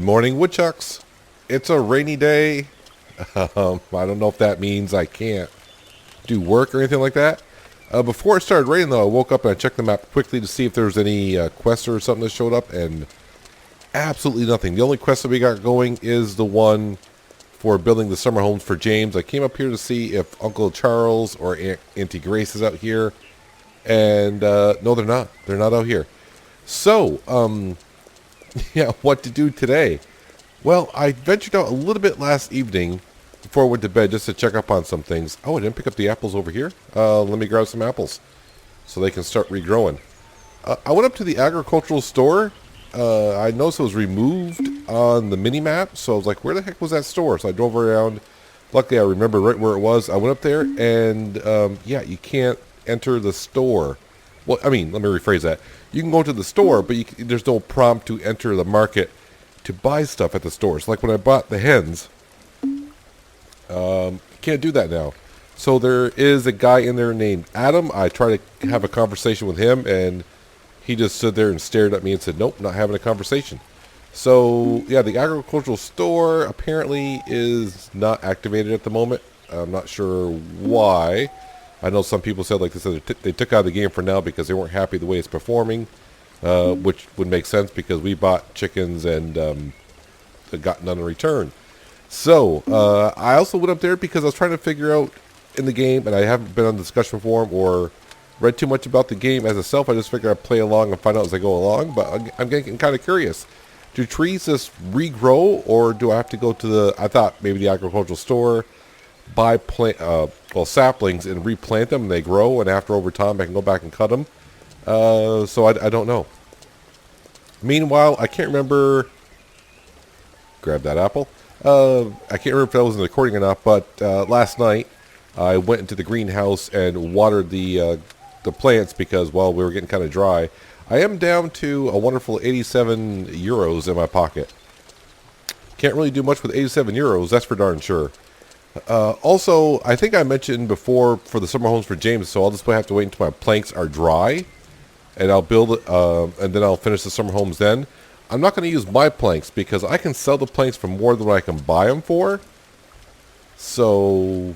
Good morning, woodchucks. It's a rainy day. I don't know if that means I can't do work or anything like that. Before it started raining, though, I woke up and I checked the map quickly to see if there was any quests or something that showed up, and absolutely nothing. The only quest that we got going is the one for building the summer homes for James. I came up here to see if Uncle Charles or Auntie Grace is out here, and no, they're not. They're not out here. So, yeah, what to do today? Well, I ventured out a little bit last evening before I went to bed just to check up on some things. Oh, I didn't pick up the apples over here. Let me grab some apples so they can start regrowing. I went up to the agricultural store. I noticed it was removed on the mini-map, so I was like, where the heck was that store? So I drove around. Luckily, I remember right where it was. I went up there, and yeah, you can't enter the store. Well, I mean, let me rephrase that. You can go to the store, but there's no prompt to enter the market to buy stuff at the stores. Like when I bought the hens, can't do that now. So there is a guy in there named Adam. I tried to have a conversation with him, and he just stood there and stared at me and said, nope, not having a conversation. So, yeah, the agricultural store apparently is not activated at the moment. I'm not sure why. I know some people said, like they took out the game for now because they weren't happy the way it's performing, which would make sense because we bought chickens and got none in return. So, I also went up there because I was trying to figure out in the game, and I haven't been on the discussion forum or read too much about the game as itself. I just figured I'd play along and find out as I go along, but I'm getting kind of curious. Do trees just regrow, or do I have to go to the, I thought maybe the agricultural store, buy saplings and replant them, and they grow, and after over time I can go back and cut them. So I don't know. Meanwhile, I can't remember, grab that apple. I can't remember if that was in the recording or not, but last night I went into the greenhouse and watered the plants because, well, we were getting kind of dry. I am down to a wonderful 87 euros in my pocket. Can't really do much with 87 euros, that's for darn sure. Also, I think I mentioned before for the summer homes for James, so I'll just have to wait until my planks are dry, and I'll build it, and then I'll finish the summer homes then. I'm not going to use my planks because I can sell the planks for more than what I can buy them for. So,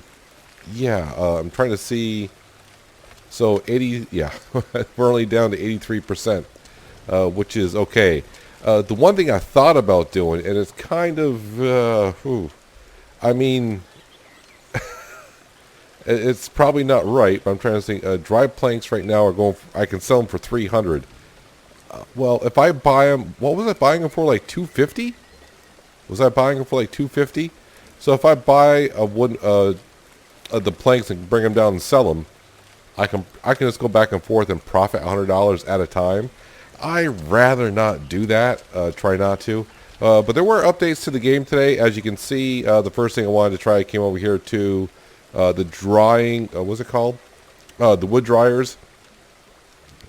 yeah, I'm trying to see. So 80, yeah, we're only down to 83%, which is okay. The one thing I thought about doing, and it's kind of, I mean, it's probably not right, but I'm trying to think. Dry planks right now are going, I can sell them for 300. Well, if I buy them, what was I buying them for, like 250? Was I buying them for like 250? So if I buy a wood, the planks and bring them down and sell them, I can just go back and forth and profit $100 at a time. I'd rather not do that. Try not to. But there were updates to the game today. As you can see, the first thing I wanted to try, I came over here to the drying. What's it called? The wood dryers.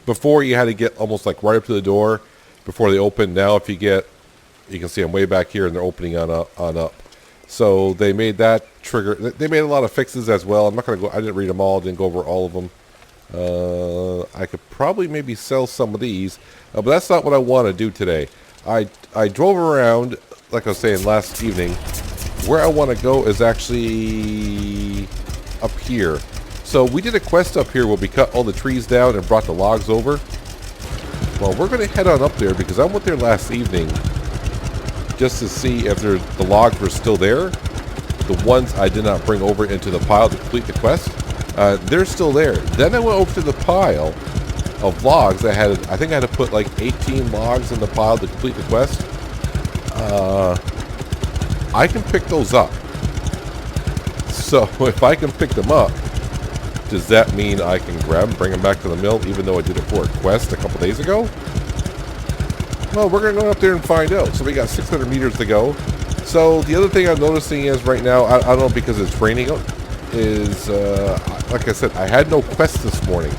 Before you had to get almost like right up to the door before they open. Now if you can see I'm way back here and they're opening on up. So they made that trigger. They made a lot of fixes as well. I'm not going to go. I didn't read them all. Didn't go over all of them. I could probably maybe sell some of these, but that's not what I want to do today. I drove around, like I was saying last evening. Where I want to go is actually up here. So we did a quest up here where we cut all the trees down and brought the logs over. Well, we're going to head on up there because I went there last evening just to see if the logs were still there. The ones I did not bring over into the pile to complete the quest, they're still there. Then I went over to the pile of logs. I think I had to put like 18 logs in the pile to complete the quest. I can pick those up. So if I can pick them up, does that mean I can grab them, bring them back to the mill, even though I did it for a quest a couple days ago? Well, we're going to go up there and find out. So we got 600 meters to go. So the other thing I'm noticing is right now, I don't know because it's raining, is, like I said, I had no quest this morning.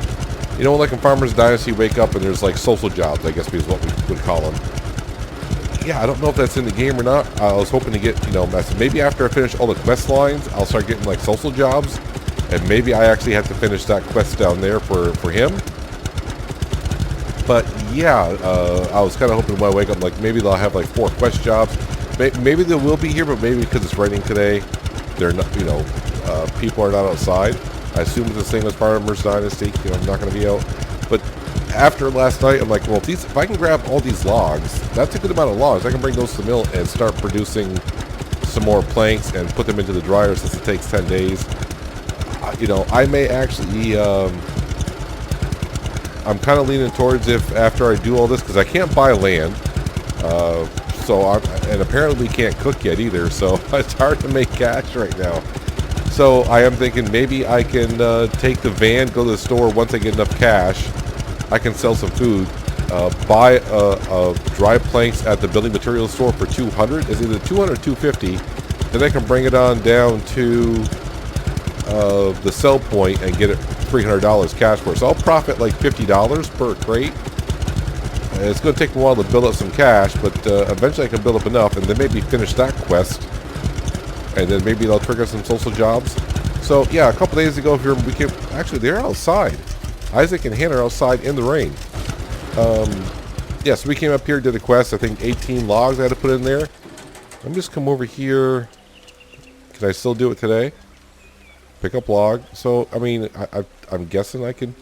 You know, like in Farmer's Dynasty, you wake up and there's like social jobs, I guess is what we would call them. Yeah, I don't know if that's in the game or not. I was hoping to get, maybe after I finish all the quest lines, I'll start getting like social jobs. And maybe I actually have to finish that quest down there for him. But yeah, I was kind of hoping when I wake up, like maybe they'll have like 4 quest jobs. Maybe they will be here, but maybe because it's raining today, they're not. You know, people are not outside. I assume it's the same as Farmers Dynasty. You know, I'm not going to be out. But after last night, I'm like, well, if I can grab all these logs, that's a good amount of logs. I can bring those to the mill and start producing some more planks and put them into the dryer since it takes 10 days. You know, I may actually. I'm kind of leaning towards if after I do all this, because I can't buy land. And apparently we can't cook yet either, so it's hard to make cash right now. So I am thinking maybe I can take the van, go to the store. Once I get enough cash, I can sell some food, buy dry planks at the building materials store for 200. It's either 200 or 250. Then I can bring it on down to the sell point and get it $300 cash for it. So I'll profit like $50 per crate. It's going to take a while to build up some cash, but eventually I can build up enough and then maybe finish that quest. And then maybe they'll trigger some social jobs. So yeah, a couple days ago here, they're outside. Isaac and Hannah are outside in the rain. Yeah, so we came up here, did a quest. I think 18 logs I had to put in there. Let me just come over here. Can I still do it today? Pick up log. So I mean, I'm guessing I can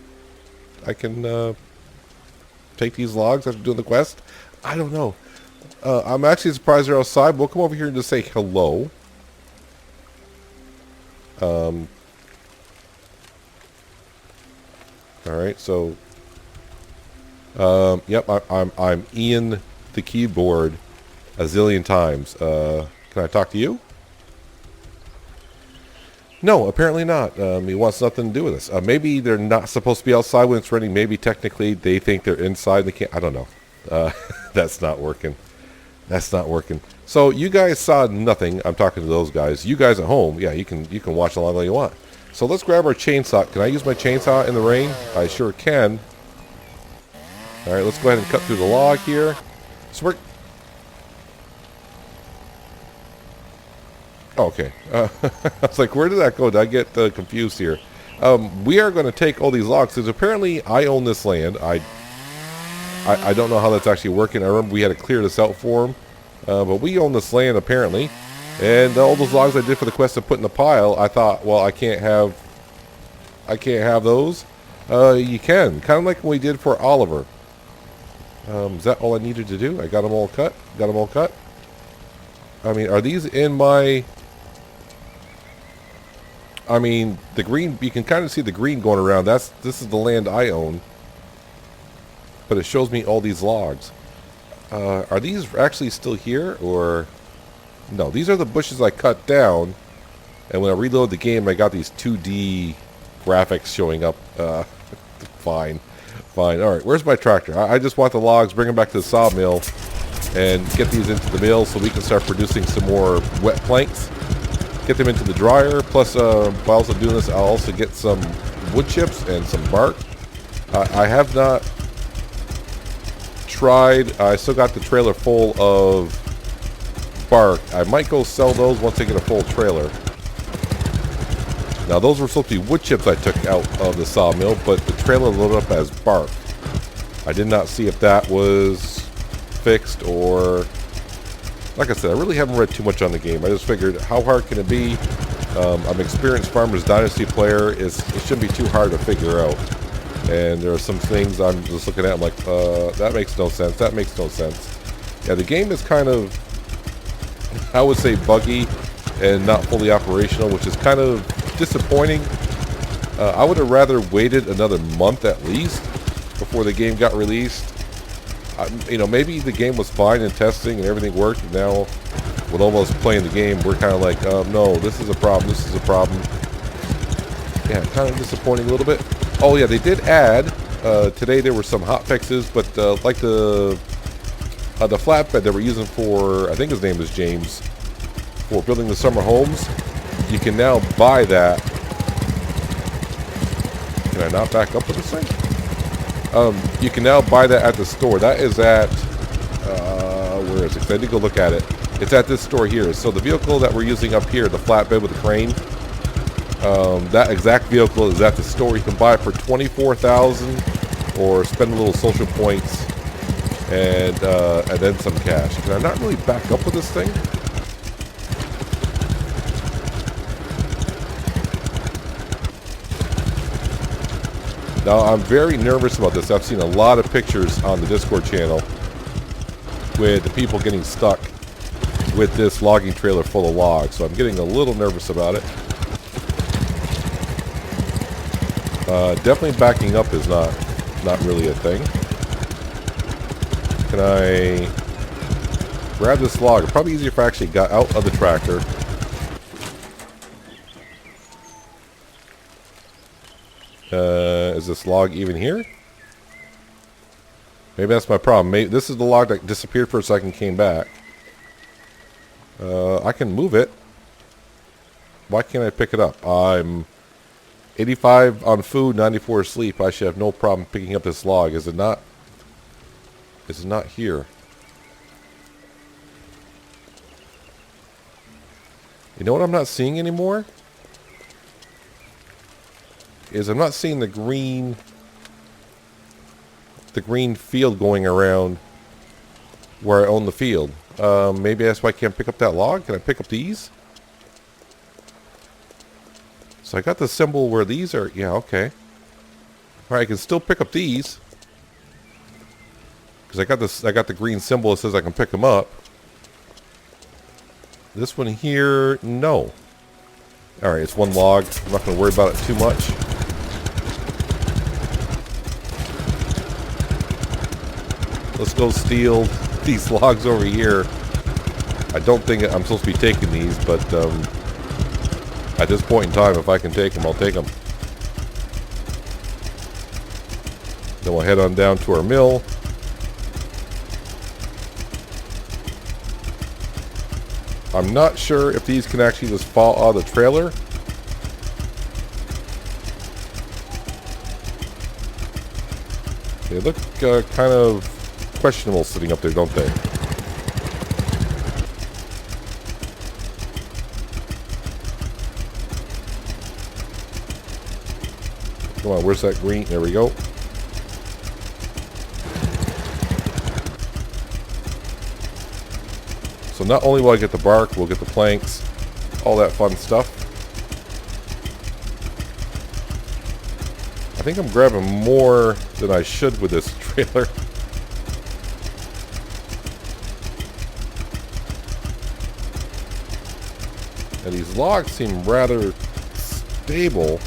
take these logs after doing the quest. I don't know. I'm actually surprised they're outside. We'll come over here and just say hello. All right. So, yep. I'm Ian the keyboard a zillion times. Can I talk to you? No, apparently not. He wants nothing to do with us. Maybe they're not supposed to be outside when it's raining. Maybe technically they think they're inside. They can't. I don't know. That's not working. That's not working. So you guys saw nothing. I'm talking to those guys. You guys at home, yeah, you can watch along all you want. So let's grab our chainsaw. Can I use my chainsaw in the rain? I sure can. All right, let's go ahead and cut through the log here. So we're... Oh, okay. I was like, where did that go? Did I get confused here? We are going to take all these logs because apparently I own this land. I don't know how that's actually working. I remember we had to clear this out for them. But we own this land apparently. And all those logs I did for the quest to put in the pile, I thought, well, I can't have those. You can. Kind of like what we did for Oliver. Is that all I needed to do? I got them all cut. Got them all cut. I mean, are these in my... I mean, the green, you can kind of see the green going around. This is the land I own. But it shows me all these logs. Are these actually still here, or... No, these are the bushes I cut down. And when I reload the game, I got these 2D graphics showing up. Fine. Fine. Alright, where's my tractor? I just want the logs, bring them back to the sawmill, and get these into the mill so we can start producing some more wet planks. Get them into the dryer. Plus, while also doing this, I'll also get some wood chips and some bark. I have not tried. I still got the trailer full of bark. I might go sell those once I get a full trailer. Now, those were supposed to be wood chips I took out of the sawmill, but the trailer loaded up as bark. I did not see if that was fixed or... Like I said, I really haven't read too much on the game. I just figured, how hard can it be? I'm an experienced Farmers Dynasty player. It shouldn't be too hard to figure out. And there are some things I'm just looking at. I'm like, that makes no sense. That makes no sense. Yeah, the game is kind of, I would say, buggy and not fully operational, which is kind of disappointing. I would have rather waited another month at least before the game got released. You know, maybe the game was fine in testing and everything worked. And now, with almost playing the game, we're kind of like, no, this is a problem. This is a problem. Yeah, kind of disappointing a little bit. Oh yeah, they did add. Today there were some hot fixes, but like the flatbed that we're using for, I think his name is James, for building the summer homes. You can now buy that. Can I not back up with this thing? You can now buy that at the store. That is at, where is it? 'Cause I did go look at it. It's at this store here. So the vehicle that we're using up here, the flatbed with the crane, that exact vehicle is at the store. You can buy it for $24,000 or spend a little social points and then some cash. Can I not really back up with this thing? Now, I'm very nervous about this. I've seen a lot of pictures on the Discord channel with the people getting stuck with this logging trailer full of logs, so I'm getting a little nervous about it. Definitely backing up is not really a thing. Can I grab this log? It's probably easier if I actually got out of the tractor. Is this log even here? Maybe that's my problem. Maybe this is the log that disappeared for a second, came back. I can move it. Why can't I pick it up? I'm 85 on food, 94 asleep. I should have no problem picking up this log. Is it not? Is it not here? You know what I'm not seeing anymore? Is I'm not seeing the green field going around where I own the field. Maybe that's why I can't pick up that log. Can I pick up these? So I got the symbol where these are. Yeah, okay. All right, I can still pick up these because I got this. I got the green symbol that says I can pick them up. This one here, no. All right, it's one log. I'm not going to worry about it too much. Let's go steal these logs over here. I don't think I'm supposed to be taking these, but at this point in time, if I can take them, I'll take them. Then we'll head on down to our mill. I'm not sure if these can actually just fall out of the trailer. They look kind of questionable sitting up there, don't they? Come on, where's that green? There we go. So not only will I get the bark, we'll get the planks, all that fun stuff. I think I'm grabbing more than I should with this trailer. And these logs seem rather stable.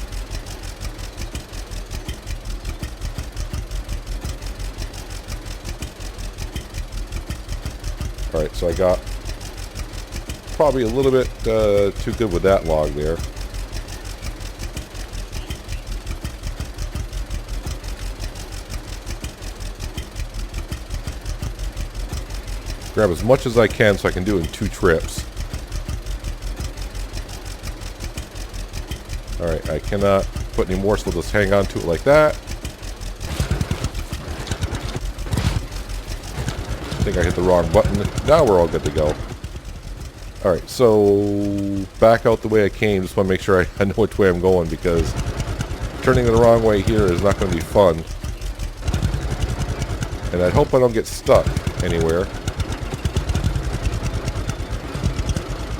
Alright, so I got probably a little bit too good with that log there. Grab as much as I can so I can do it in 2 trips. Alright, I cannot put any more, so we'll just hang on to it like that. I think I hit the wrong button. Now we're all good to go. Alright, so back out the way I came. Just want to make sure I know which way I'm going, because turning the wrong way here is not going to be fun. And I hope I don't get stuck anywhere.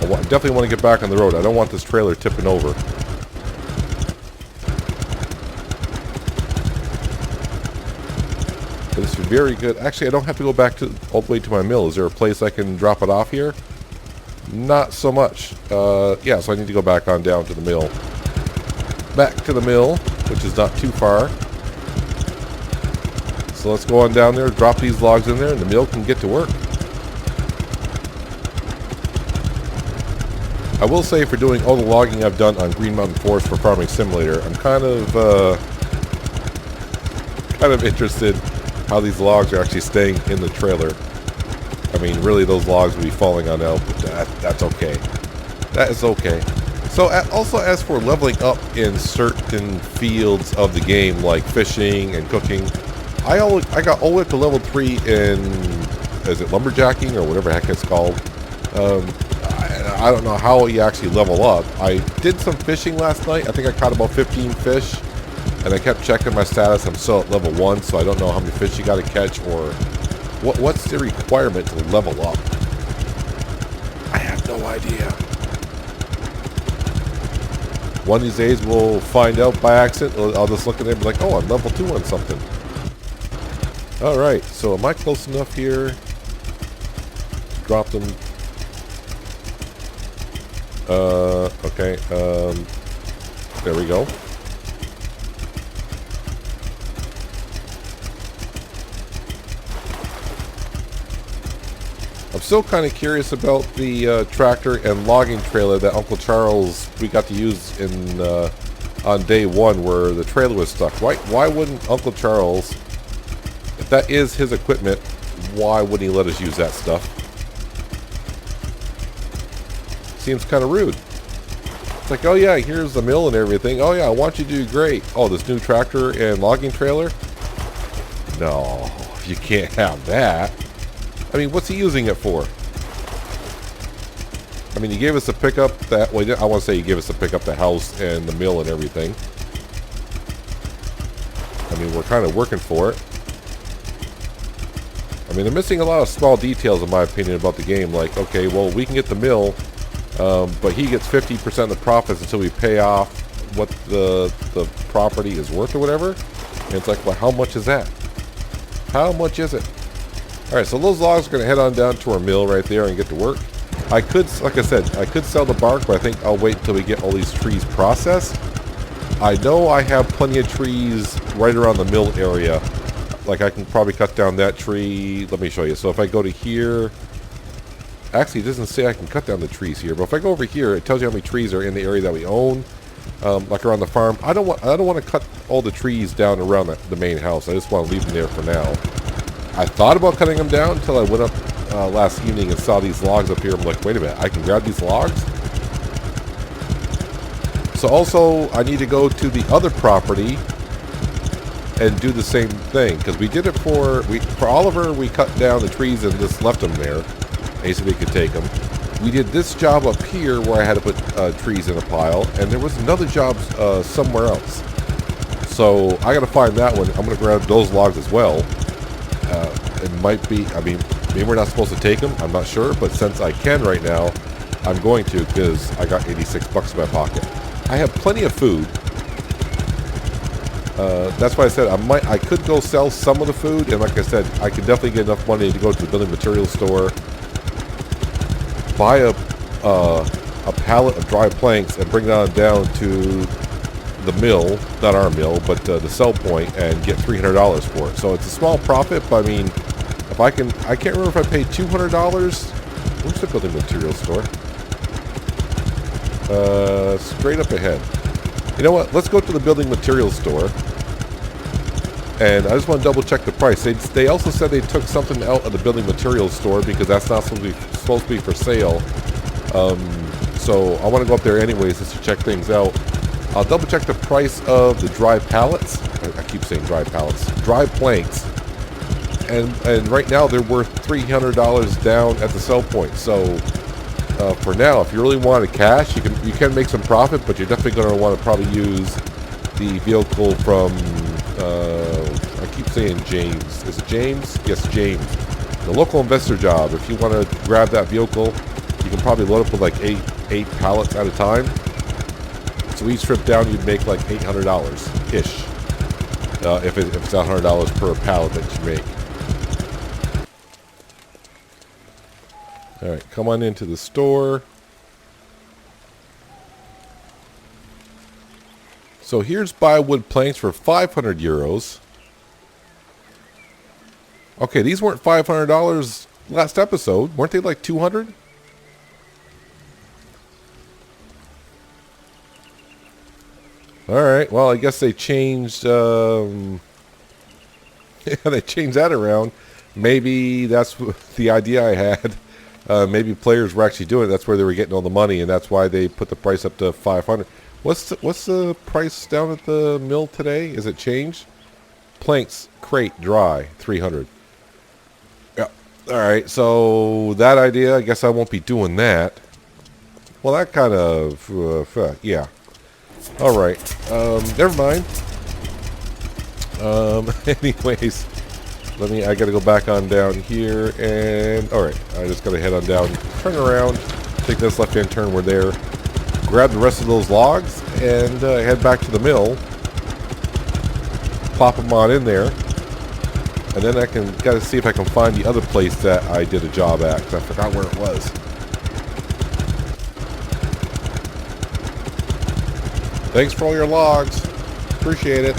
I definitely want to get back on the road. I don't want this trailer tipping over. This is very good. Actually, I don't have to go back to all the way to my mill. Is there a place I can drop it off here? Not so much. Yeah, so I need to go back on down to the mill. Back to the mill, which is not too far. So let's go on down there, drop these logs in there, and the mill can get to work. I will say, for doing all the logging I've done on Green Mountain Forest for Farming Simulator, I'm kind of interested how these logs are actually staying in the trailer. I mean, really, those logs will be falling on out, but that's okay. That is okay. So, also as for leveling up in certain fields of the game, like fishing and cooking, I got all the way up to level 3 in, is it lumberjacking or whatever the heck it's called? I don't know how you actually level up. I did some fishing last night. I think I caught about 15 fish. And I kept checking my status. I'm still at level 1, so I don't know how many fish you got to catch or what's the requirement to level up. I have no idea. One of these days we'll find out by accident. I'll just look at it and be like, oh, I'm level 2 on something. Alright, so am I close enough here? Drop them. Okay, there we go. I'm still kind of curious about the tractor and logging trailer that Uncle Charles we got to use in on day 1 where the trailer was stuck. Why wouldn't Uncle Charles, if that is his equipment, why wouldn't he let us use that stuff? Seems kind of rude. It's like, oh yeah, here's the mill and everything. Oh yeah, I want you to do great. Oh, this new tractor and logging trailer? No, you can't have that. I mean, what's he using it for? I mean, he gave us a pickup that, well, I want to say he gave us a pickup the house and the mill and everything. I mean, we're kind of working for it. I mean, they're missing a lot of small details, in my opinion, about the game. Like, okay, well, we can get the mill, but he gets 50% of the profits until we pay off what the property is worth or whatever. And it's like, well, how much is that? How much is it? Alright, so those logs are going to head on down to our mill right there and get to work. I could, like I said, I could sell the bark, but I think I'll wait until we get all these trees processed. I know I have plenty of trees right around the mill area. Like, I can probably cut down that tree. Let me show you. So if I go to here... Actually, it doesn't say I can cut down the trees here, but if I go over here, it tells you how many trees are in the area that we own. Like around the farm. I don't want to cut all the trees down around the main house. I just want to leave them there for now. I thought about cutting them down until I went up last evening and saw these logs up here. I'm like, wait a minute, I can grab these logs? So also, I need to go to the other property and do the same thing. Because we did it for Oliver, we cut down the trees and just left them there. Basically, we could take them. We did this job up here where I had to put trees in a pile. And there was another job somewhere else. So, I got to find that one. I'm going to grab those logs as well. It might be, I mean, maybe we're not supposed to take them, I'm not sure, but since I can right now, I'm going to, because I got 86 bucks in my pocket. I have plenty of food. That's why I said I could go sell some of the food, and like I said, I could definitely get enough money to go to the building materials store, buy a pallet of dry planks, and bring it on down to the mill, not our mill, but the sell point, and get $300 for it. So it's a small profit, but I mean, if I can't remember if I paid $200. Where's the building materials store? Straight up ahead. You know what? Let's go to the building materials store. And I just want to double check the price. They also said they took something out of the building materials store because that's not supposed to be for sale. So I want to go up there anyways just to check things out. I'll double check the price of the dry pallets. I keep saying dry pallets. Dry planks. And right now they're worth $300 down at the sell point. So for now, if you really want to cash, you can make some profit, but you're definitely going to want to probably use the vehicle from I keep saying James. Is it James? Yes, James. The local investor job. If you want to grab that vehicle, you can probably load up with like eight pallets at a time. So each trip down, you'd make like $800-ish. If it's $100 per pallet that you make. Alright, come on into the store. So here's buy wood planks for 500 euros. Okay, these weren't $500 last episode. Weren't they like 200? Alright, well, I guess they changed, yeah, they changed that around. Maybe that's the idea I had. Maybe players were actually doing it. That's where they were getting all the money, and that's why they put the price up to 500. What's the price down at the mill today? Is it changed? Planks, crate, dry, 300. Yeah. Alright, so that idea, I guess I won't be doing that. Well, that kind of, yeah. Alright, never mind. Anyways, I gotta go back on down here, and alright, I just gotta head on down, turn around, take this left-hand turn, we're there, grab the rest of those logs, and head back to the mill, pop them on in there, and then gotta see if I can find the other place that I did a job at, because I forgot where it was. Thanks for all your logs. Appreciate it.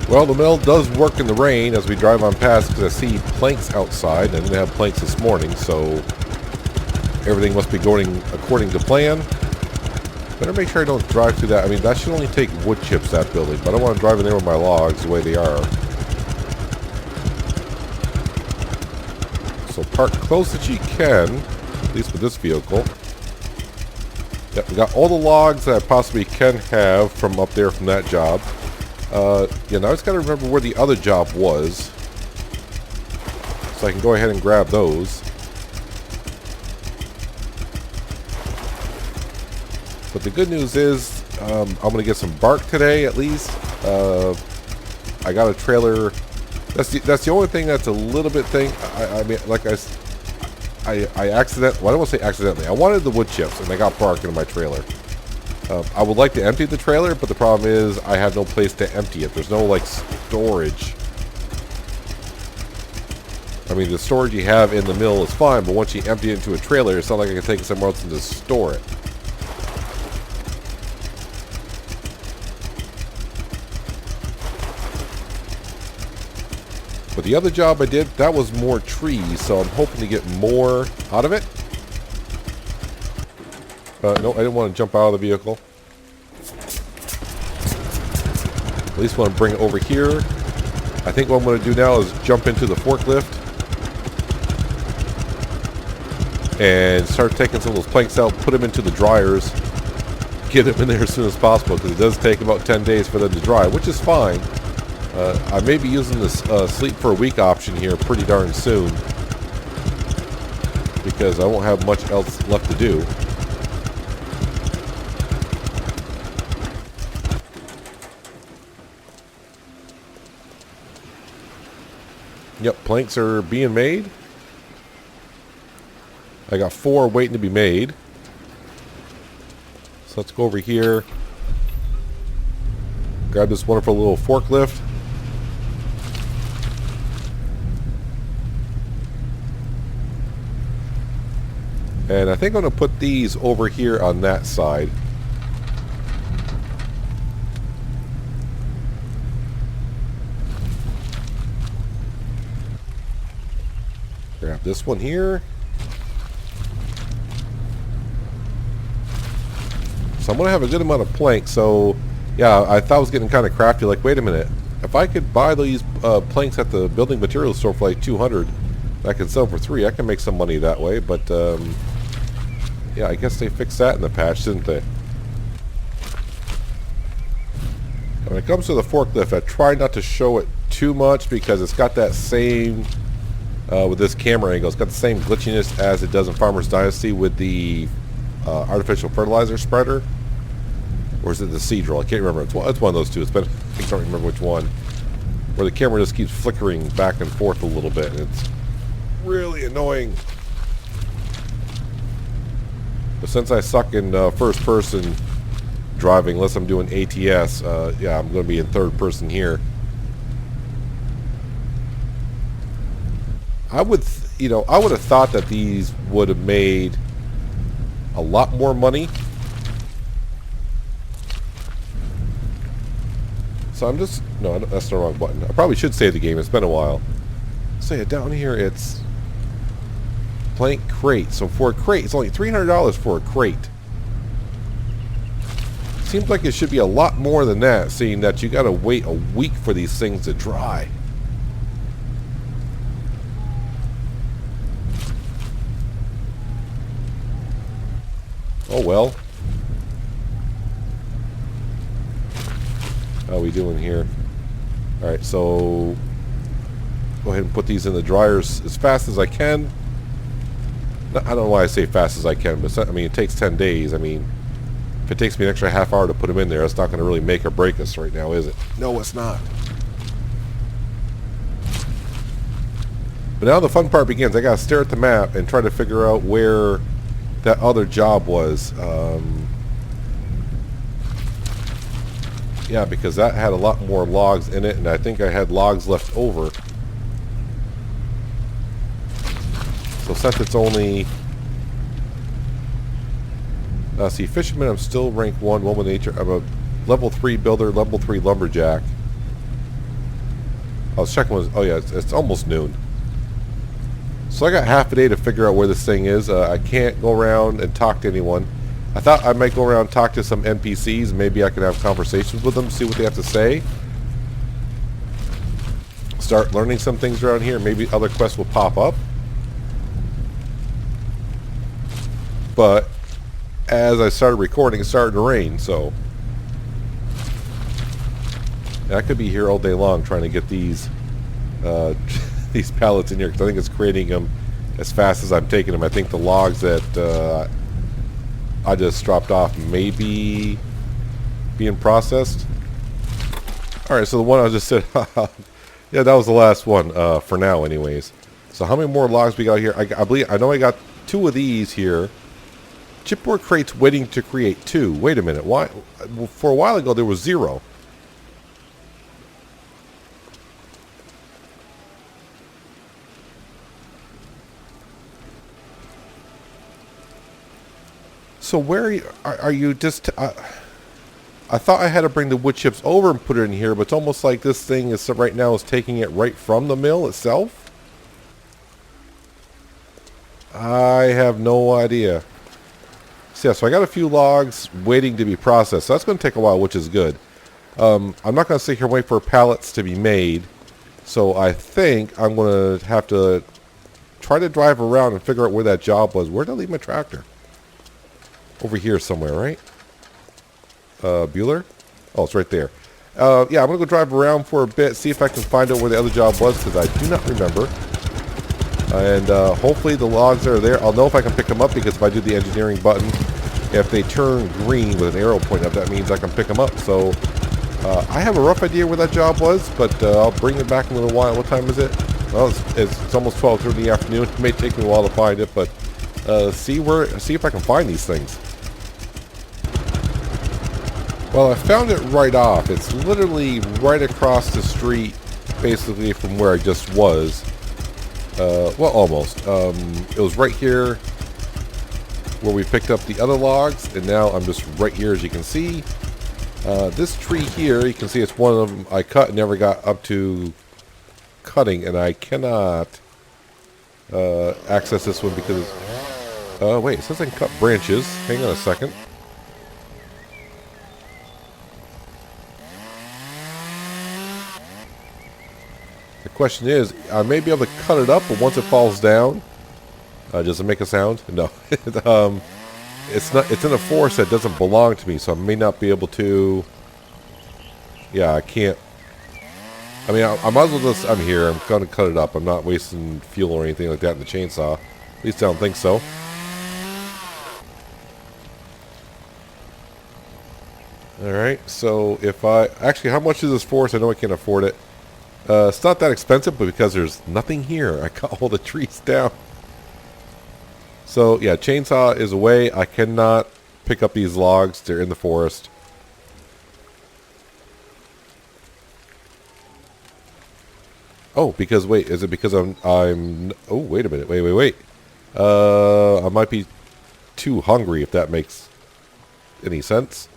Well, the mill does work in the rain as we drive on past, because I see planks outside. I didn't have planks this morning, so everything must be going according to plan. Better make sure I don't drive through that. I mean, that should only take wood chips, that building, but I don't want to drive in there with my logs the way they are. So park close as you can, at least with this vehicle. Yep, we got all the logs that I possibly can have from up there from that job. Yeah, now I just got to remember where the other job was, so I can go ahead and grab those. But the good news is, I'm going to get some bark today at least. I got a trailer. That's the only thing that's a little bit thing. I mean, like I accidentally, well, I don't want to say accidentally. I wanted the wood chips, and I got bark in my trailer. I would like to empty the trailer, but the problem is I have no place to empty it. There's no, like, storage. I mean, the storage you have in the mill is fine, but once you empty it into a trailer, it's not like I can take it somewhere else and just store it. But the other job I did, that was more trees, so I'm hoping to get more out of it. No, I didn't want to jump out of the vehicle. At least want to bring it over here. I think what I'm going to do now is jump into the forklift and start taking some of those planks out, put them into the dryers, get them in there as soon as possible, because it does take about 10 days for them to dry, which is fine. I may be using this sleep for a week option here pretty darn soon, because I won't have much else left to do. Yep, planks are being made. I got 4 waiting to be made. So let's go over here. Grab this wonderful little forklift. And I think I'm going to put these over here on that side. Grab this one here. So I'm going to have a good amount of planks. So, yeah, I thought I was getting kind of crafty. Like, wait a minute. If I could buy these planks at the building materials store for like 200, I can sell them for 3. I can make some money that way. But, yeah, I guess they fixed that in the patch, didn't they? When it comes to the forklift, I try not to show it too much because it's got that same... with this camera angle, it's got the same glitchiness as it does in Farmer's Dynasty with the artificial fertilizer spreader. Or is it the Seadrill? I can't remember. It's one of those two. I can't remember which one. Where the camera just keeps flickering back and forth a little bit. And it's really annoying. But since I suck in first person driving, unless I'm doing ATS, yeah, I'm going to be in third person here. I would have thought that these would have made a lot more money. So I'm just... No, that's the wrong button. I probably should save the game. It's been a while. So yeah, down here it's... plank crate. So for a crate, it's only $300 for a crate. Seems like it should be a lot more than that, seeing that you got to wait a week for these things to dry. Oh well. How are we doing here? Alright, so go ahead and put these in the dryers as fast as I can. I don't know why I say fast as I can, but I mean, it takes 10 days. I mean, it takes me an extra half hour to put them in there, it's not going to really make or break us right now, is it? No, it's not. But now the fun part begins. I got to stare at the map and try to figure out where that other job was. Yeah, because that had a lot more logs in it, and I think I had logs left over. So since it's only... see, fisherman, I'm still rank 1, one with nature. I'm a level 3 builder, level 3 lumberjack. I was checking, oh yeah, it's almost noon. So I got half a day to figure out where this thing is. I can't go around and talk to anyone. I thought I might go around and talk to some NPCs. Maybe I could have conversations with them, see what they have to say. Start learning some things around here. Maybe other quests will pop up. But as I started recording, it started to rain, so I could be here all day long trying to get these these pallets in here, because I think it's creating them as fast as I'm taking them. I think the logs that I just dropped off may be being processed. Alright, so the one I just said, yeah, that was the last one, for now anyways. So how many more logs we got here? I know I got 2 of these here. Chipboard crates waiting to create 2. Wait a minute, why? For a while ago there was 0. So where are you just... I thought I had to bring the wood chips over and put it in here, but it's almost like this thing is right now is taking it right from the mill itself. I have no idea. So yeah, so I got a few logs waiting to be processed. So that's going to take a while, which is good. I'm not going to sit here and wait for pallets to be made. So I think I'm going to have to try to drive around and figure out where that job was. Where did I leave my tractor? Over here somewhere, right? Bueller? Oh, it's right there. Yeah, I'm going to go drive around for a bit, see if I can find out where the other job was, because I do not remember. And hopefully the logs are there. I'll know if I can pick them up, because if I do the engineering button, if they turn green with an arrow pointing up, that means I can pick them up. So I have a rough idea where that job was, but I'll bring it back in a little while. What time is it? Well, it's almost 12:30 in the afternoon. It may take me a while to find it, but see if I can find these things. Well, I found it right off. It's literally right across the street, basically, from where I just was. Well, almost. It was right here where we picked up the other logs, and now I'm just right here, as you can see. This tree here, you can see it's one of them I cut and never got up to cutting, and I cannot access this one because... wait, it says I can cut branches. Hang on a second. The question is, I may be able to cut it up, but once it falls down, does it make a sound? No. It's not. It's in a forest that doesn't belong to me, so I may not be able to. Yeah, I can't. I mean, I might as well just. I'm here. I'm going to cut it up. I'm not wasting fuel or anything like that in the chainsaw. At least I don't think so. All right. So if I actually, how much is this forest? I know I can't afford it. It's not that expensive, but because there's nothing here, I cut all the trees down. So, yeah, chainsaw is away. I cannot pick up these logs. They're in the forest. Oh, because, wait, is it because I'm oh, wait a minute. Wait. I might be too hungry, if that makes any sense.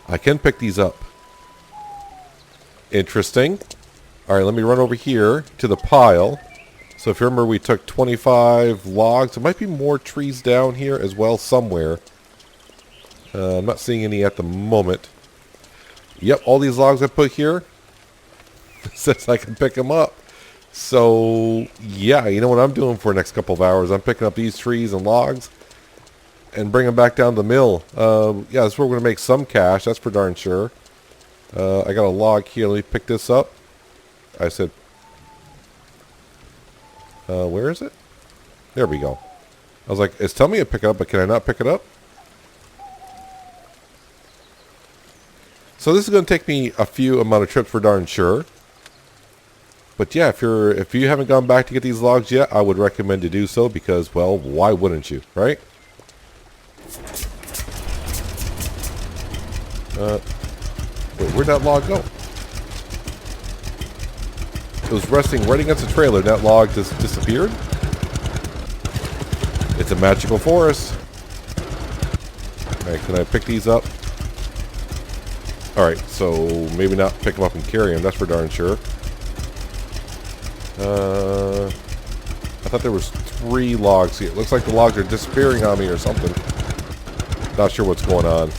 I can pick these up. Interesting. Alright, let me run over here to the pile. So if you remember, we took 25 logs. There might be more trees down here as well somewhere. I'm not seeing any at the moment. Yep, all these logs I put here. Says I can pick them up. So, yeah, you know what I'm doing for the next couple of hours? I'm picking up these trees and logs and bring them back down to the mill. Yeah, that's where we're going to make some cash. That's for darn sure. I got a log here. Let me pick this up. I said, where is it? There we go. I was like, it's telling me to pick it up, but can I not pick it up? So this is going to take me a few amount of trips for darn sure. But yeah, if you haven't gone back to get these logs yet, I would recommend to do so because, well, why wouldn't you, right? Wait, where'd that log go? It was resting right against the trailer. That log just disappeared. It's a magical forest. Alright, can I pick these up? Alright, so maybe not pick them up and carry them. That's for darn sure. I thought there was 3 logs here. It looks like the logs are disappearing on me or something. Not sure what's going on.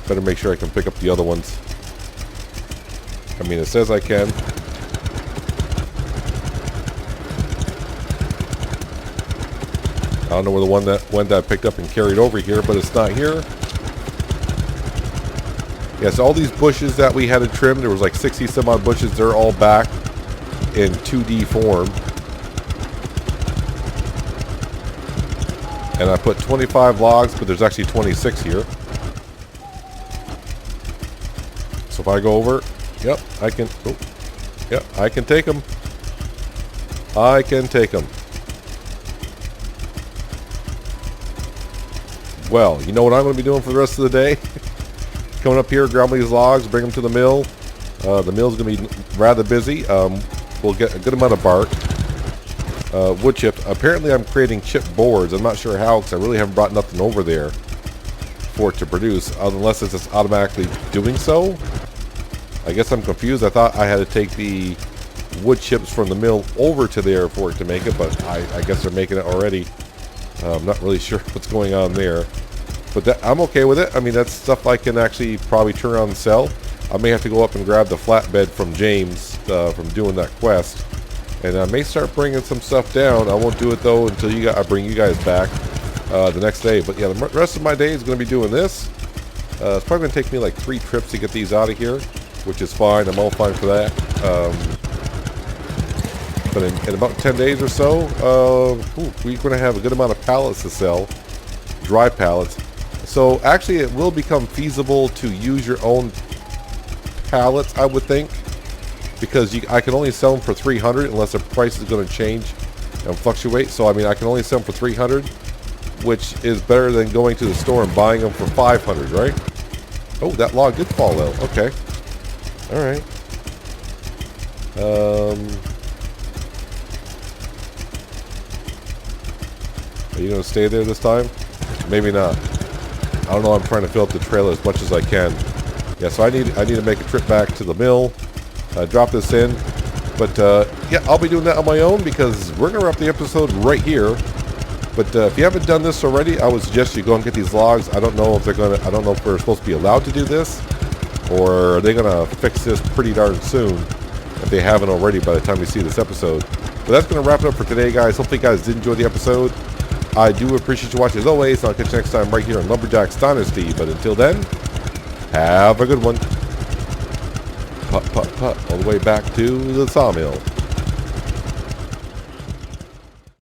Better make sure I can pick up the other ones. I mean, it says I can. I don't know where the one that I picked up and carried over here, but it's not here. Yes, all these bushes that we had to trim, there was like 60 some odd bushes, they're all back in 2D form. And I put 25 logs, but there's actually 26 here. So if I go over, yep, I can, oh, yep, I can take them. I can take them. Well, you know what I'm going to be doing for the rest of the day? Coming up here, grab these logs, bring them to the mill. The mill's going to be rather busy. We'll get a good amount of bark. Wood chips. Apparently I'm creating chip boards. I'm not sure how because I really haven't brought nothing over there for it to produce, unless it's just automatically doing so. I guess I'm confused. I thought I had to take the wood chips from the mill over to there for it to make it, but I guess they're making it already. I'm not really sure what's going on there. But I'm okay with it. I mean, that's stuff I can actually probably turn around and sell. I may have to go up and grab the flatbed from James from doing that quest. And I may start bringing some stuff down. I won't do it, though, until I bring you guys back the next day. But, yeah, the rest of my day is going to be doing this. It's probably going to take me like 3 trips to get these out of here, which is fine. I'm all fine for that. But in about 10 days or so, we're going to have a good amount of pallets to sell, dry pallets. So actually it will become feasible to use your own pallets, I would think, because I can only sell them for 300 unless the price is going to change and fluctuate. So I mean, I can only sell them for 300, which is better than going to the store and buying them for 500, right? Oh, that log did fall out. Okay. All right. Are you going to stay there this time? Maybe not. I don't know. I'm trying to fill up the trailer as much as I can. Yeah, so I need to make a trip back to the mill, drop this in. But yeah, I'll be doing that on my own because we're going to wrap the episode right here. But if you haven't done this already, I would suggest you go and get these logs. I don't know if I don't know if we're supposed to be allowed to do this, or are they going to fix this pretty darn soon if they haven't already by the time we see this episode. But that's going to wrap it up for today, guys. Hopefully you guys did enjoy the episode. I do appreciate you watching as always. I'll catch you next time right here on Lumberjack's Dynasty. But until then, have a good one. Putt, putt, putt, all the way back to the sawmill.